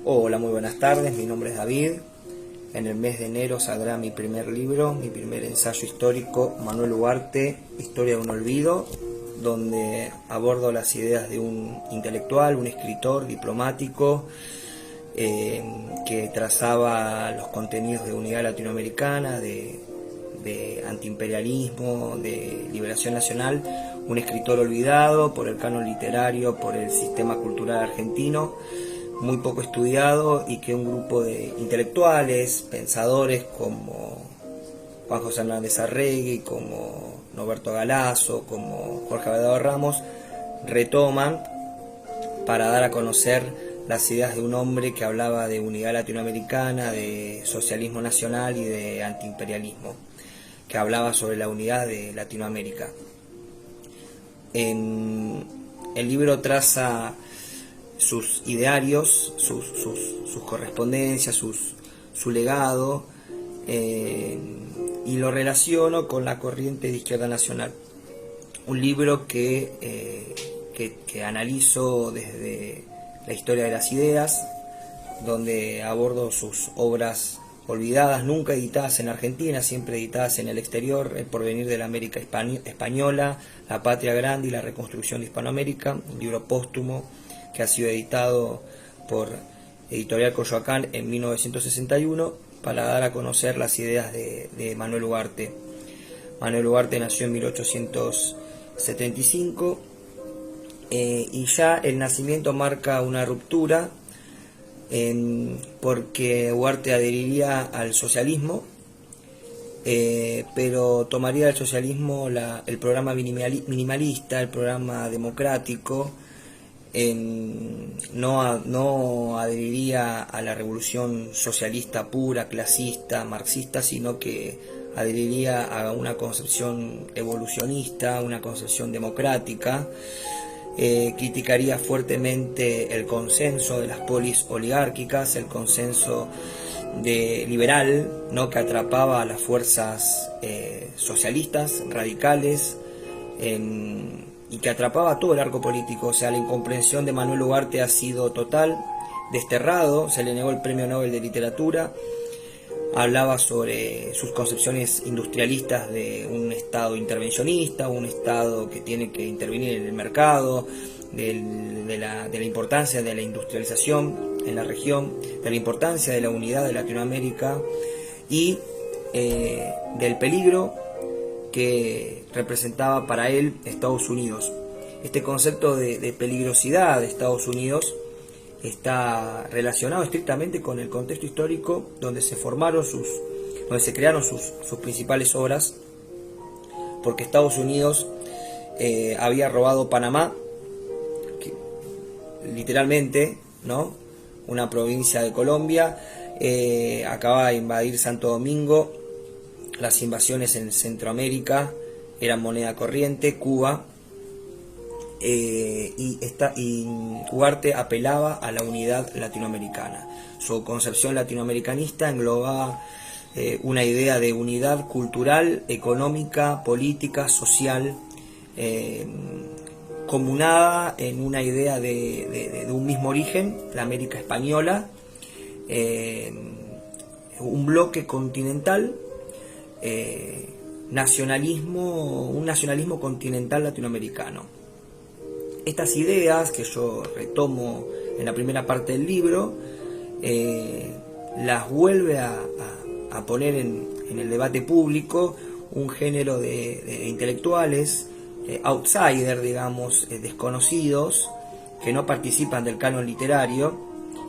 Hola, muy buenas tardes, mi nombre es David. En el mes de enero saldrá mi primer libro, mi primer ensayo histórico, Manuel Ugarte, Historia de un olvido, donde abordo las ideas de un intelectual, un escritor, diplomático, que trazaba los contenidos de unidad latinoamericana, de antiimperialismo, de liberación nacional, un escritor olvidado por el canon literario, por el sistema cultural argentino, muy poco estudiado, y que un grupo de intelectuales, pensadores como Juan José Hernández Arregui, como Norberto Galazo, como Jorge Avedado Ramos, retoman para dar a conocer las ideas de un hombre que hablaba de unidad latinoamericana, de socialismo nacional y de antiimperialismo, que hablaba sobre la unidad de Latinoamérica. El libro traza sus idearios, sus correspondencias, su legado, y lo relaciono con la corriente de izquierda nacional. Un libro que analizo desde la historia de las ideas, donde abordo sus obras olvidadas, nunca editadas en Argentina, siempre editadas en el exterior, El porvenir de la América española, La patria grande y la reconstrucción de Hispanoamérica, un libro póstumo que ha sido editado por Editorial Coyoacán en 1961 para dar a conocer las ideas de Manuel Ugarte. Manuel Ugarte nació en 1875, y ya el nacimiento marca una ruptura, porque Ugarte adheriría al socialismo, pero tomaría del socialismo el programa minimalista, el programa democrático. No adheriría a la revolución socialista pura, clasista, marxista, sino que adheriría a una concepción evolucionista, una concepción democrática. Criticaría fuertemente el consenso de las polis oligárquicas, el consenso liberal, ¿no?, que atrapaba a las fuerzas socialistas, radicales, y que atrapaba a todo el arco político. O sea, la incomprensión de Manuel Ugarte ha sido total, desterrado, se le negó el Premio Nobel de Literatura. Hablaba sobre sus concepciones industrialistas de un Estado intervencionista, un Estado que tiene que intervenir en el mercado, de la importancia de la industrialización en la región, de la importancia de la unidad de Latinoamérica y del peligro que representaba para él Estados Unidos. Este concepto de peligrosidad de Estados Unidos está relacionado estrictamente con el contexto histórico donde se crearon sus principales obras, porque Estados Unidos había robado Panamá, literalmente, ¿no?, una provincia de Colombia, acababa de invadir Santo Domingo, las invasiones en Centroamérica eran moneda corriente, Cuba, y Ugarte apelaba a la unidad latinoamericana. Su concepción latinoamericanista englobaba una idea de unidad cultural, económica, política, social, comunada en una idea de un mismo origen, la América española, un bloque continental, un nacionalismo continental latinoamericano. Estas ideas que yo retomo en la primera parte del libro, las vuelve a poner en el debate público un género de intelectuales, outsiders, digamos, desconocidos, que no participan del canon literario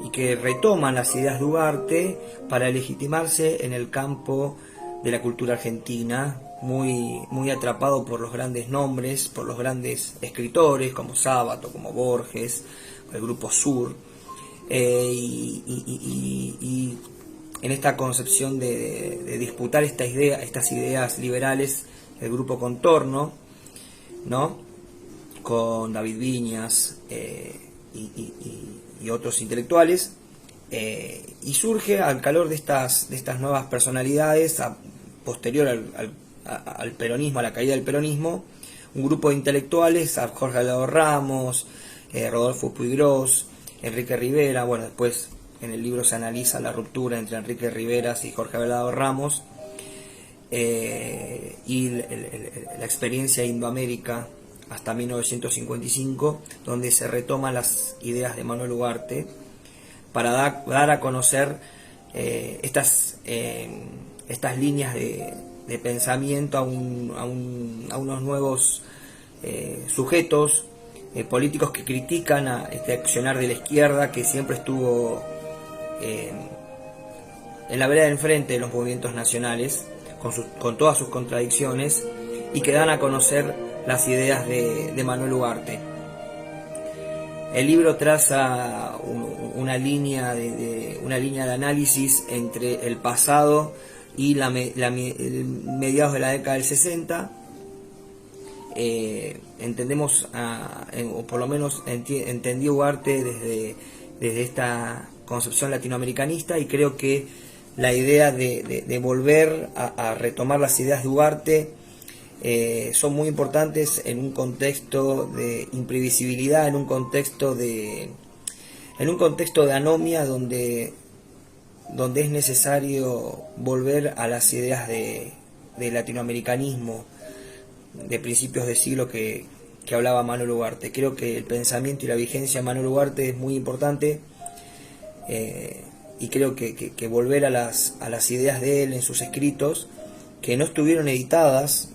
y que retoman las ideas de Ugarte para legitimarse en el campo de la cultura argentina, muy atrapado por los grandes nombres, por los grandes escritores como Sábato, como Borges, el Grupo Sur, y en esta concepción de disputar estas ideas liberales, el Grupo Contorno, ¿no?, con David Viñas y otros intelectuales, y surge al calor de estas nuevas personalidades, posterior al peronismo, a la caída del peronismo, un grupo de intelectuales, a Jorge Avedado Ramos, Rodolfo Puiggrós, Enrique Rivera, bueno, después En el libro se analiza la ruptura entre Enrique Riveras y Jorge Abelardo Ramos, y la experiencia de Indoamérica hasta 1955, donde se retoman las ideas de Manuel Ugarte para dar a conocer estas líneas de pensamiento a unos nuevos sujetos políticos que critican a este accionar de la izquierda, que siempre estuvo en la vereda del frente de los movimientos nacionales, con todas sus contradicciones, y que dan a conocer las ideas de Manuel Ugarte. El libro traza una línea de análisis entre el pasado y mediados de la década del 60. Entendemos, o por lo menos entendió Ugarte desde esta concepción latinoamericanista, y creo que la idea de volver a retomar las ideas de Ugarte son muy importantes en un contexto de imprevisibilidad, en un contexto de anomia, donde es necesario volver a las ideas de latinoamericanismo de principios de siglo que hablaba Manuel Ugarte. Creo que el pensamiento y la vigencia de Manuel Ugarte es muy importante, y creo que volver a las ideas de él en sus escritos, que no estuvieron editadas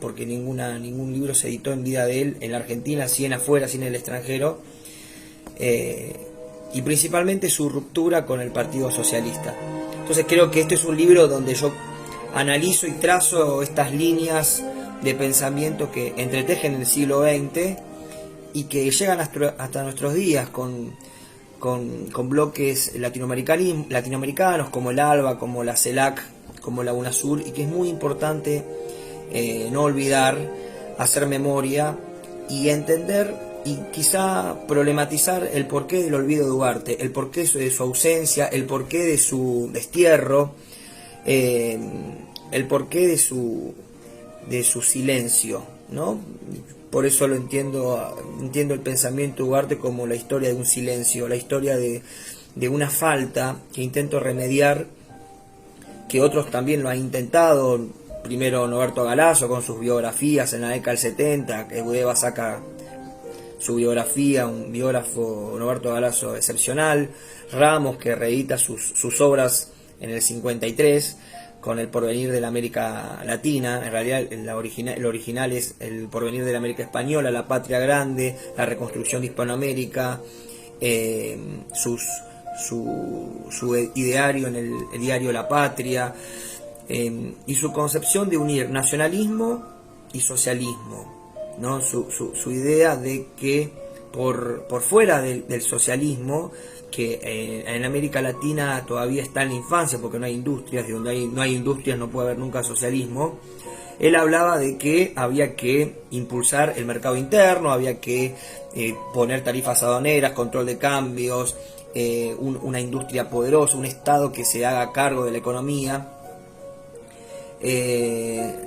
porque ningún libro se editó en vida de él en la Argentina, sí en afuera, sí en el extranjero, y principalmente su ruptura con el Partido Socialista. Entonces creo que este es un libro donde yo analizo y trazo estas líneas de pensamiento que entretejen el siglo XX y que llegan hasta nuestros días con bloques latinoamericanos como el ALBA, como la CELAC, como la UNASUR, y que es muy importante no olvidar, hacer memoria y entender y quizá problematizar el porqué del olvido de Ugarte, el porqué de su ausencia, el porqué de su destierro, el porqué de su silencio, ¿no? Por eso entiendo el pensamiento de Ugarte como la historia de un silencio, la historia de una falta que intento remediar, que otros también lo han intentado. Primero Norberto Galasso con sus biografías en la década del 70, que Budeva saca su biografía, un biógrafo, Norberto Galasso, excepcional. Ramos, que reedita sus obras en el 53, con El porvenir de la América Latina. En realidad el original es El porvenir de la América Española, La patria grande, la reconstrucción de Hispanoamérica, su ideario en el diario La Patria, y su concepción de unir nacionalismo y socialismo, ¿no? Su idea de que por fuera del socialismo, que en América Latina todavía está en la infancia porque no hay industrias, y donde no hay industrias no puede haber nunca socialismo. Él hablaba de que había que impulsar el mercado interno, había que poner tarifas aduaneras, control de cambios, una industria poderosa, un Estado que se haga cargo de la economía.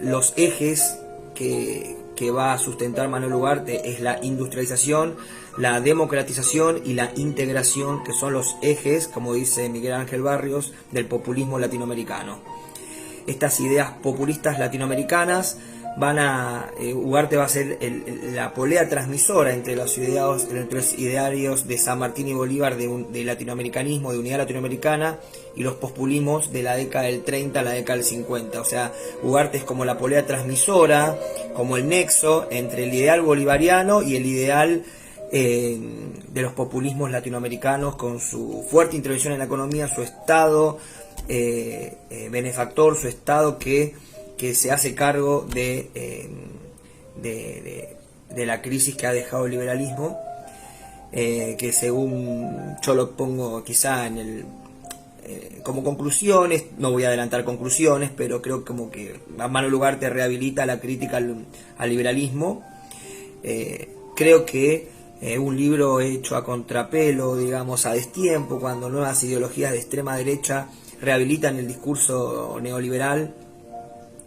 Los ejes que va a sustentar Manuel Ugarte es la industrialización, la democratización y la integración, que son los ejes, como dice Miguel Ángel Barrios, del populismo latinoamericano. Estas ideas populistas latinoamericanas Ugarte va a ser la polea transmisora entre los idearios de San Martín y Bolívar de latinoamericanismo, de unidad latinoamericana, y los populismos de la década del 30 a la década del 50. O sea, Ugarte es como la polea transmisora, como el nexo entre el ideal bolivariano y el ideal de los populismos latinoamericanos, con su fuerte intervención en la economía, su Estado benefactor, su Estado que se hace cargo de la crisis que ha dejado el liberalismo, que según yo lo pongo quizá como conclusiones, no voy a adelantar conclusiones, pero creo como que Manuel Ugarte rehabilita la crítica al liberalismo. Creo que un libro hecho a contrapelo, digamos, a destiempo, cuando nuevas ideologías de extrema derecha rehabilitan el discurso neoliberal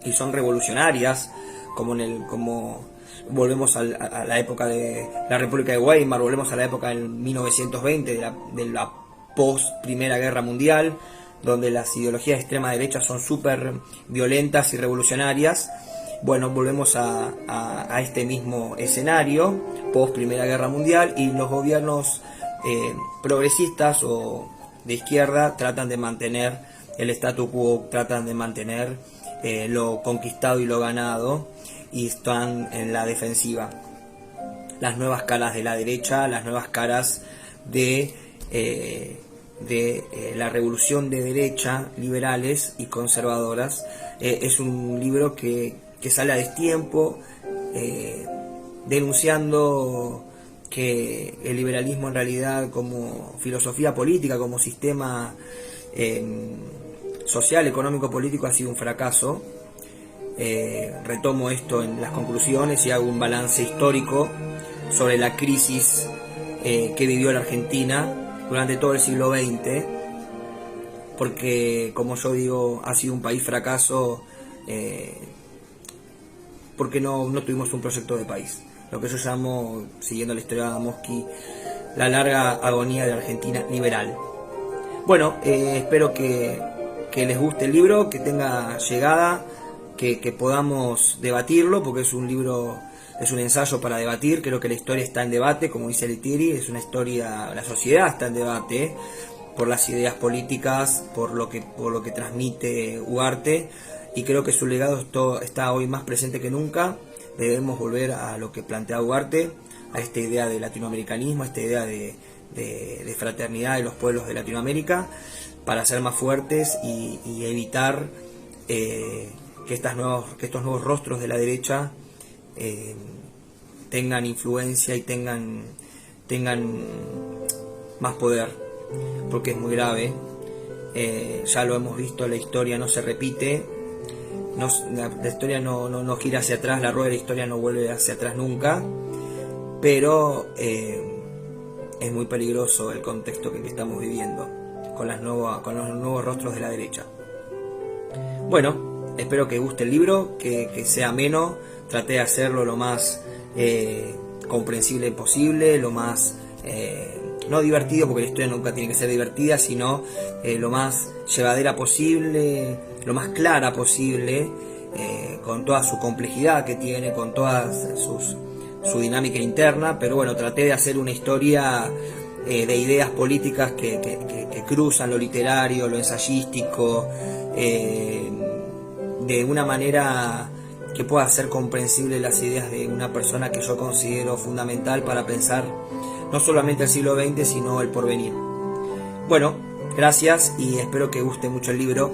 y son revolucionarias, como volvemos a la época de la República de Weimar, volvemos a la época del 1920, de la post Primera Guerra Mundial, donde las ideologías de extrema derecha son súper violentas y revolucionarias. Bueno, volvemos a este mismo escenario, post Primera Guerra Mundial, y los gobiernos progresistas o de izquierda tratan de mantener el statu quo, tratan de mantener lo conquistado y lo ganado, y están en la defensiva. Las nuevas caras de la derecha, las nuevas caras de la revolución de derecha, liberales y conservadoras. Es un libro que sale a destiempo, denunciando que el liberalismo en realidad como filosofía política, como sistema social, económico, político, ha sido un fracaso. Retomo esto en las conclusiones y hago un balance histórico sobre la crisis que vivió la Argentina durante todo el siglo XX, porque, como yo digo, ha sido un país fracaso porque no tuvimos un proyecto de país, lo que yo llamo, siguiendo la historia de Adamowski, la larga agonía de la Argentina liberal. Bueno, espero que les guste el libro, que tenga llegada, que podamos debatirlo, porque es un libro, es un ensayo para debatir. Creo que la historia está en debate, como dice Lethierry, es una historia, la sociedad está en debate por las ideas políticas, por lo que transmite Ugarte, y creo que su legado está hoy más presente que nunca. Debemos volver a lo que plantea Ugarte, a esta idea de latinoamericanismo, a esta idea de fraternidad de los pueblos de Latinoamérica, para ser más fuertes y evitar que estos nuevos rostros de la derecha tengan influencia y tengan más poder, porque es muy grave. Ya lo hemos visto, la historia no se repite, la historia no gira hacia atrás, la rueda de la historia no vuelve hacia atrás nunca, pero es muy peligroso el contexto que estamos viviendo con los nuevos rostros de la derecha. Bueno, espero que guste el libro, que sea ameno. Traté de hacerlo lo más comprensible posible, lo más no divertido, porque la historia nunca tiene que ser divertida, sino lo más llevadera posible, lo más clara posible, con toda su complejidad que tiene, con toda su dinámica interna. Pero bueno, traté de hacer una historia de ideas políticas que cruzan lo literario, lo ensayístico, de una manera que pueda ser comprensible las ideas de una persona que yo considero fundamental para pensar no solamente el siglo XX, sino el porvenir. Bueno, gracias y espero que guste mucho el libro.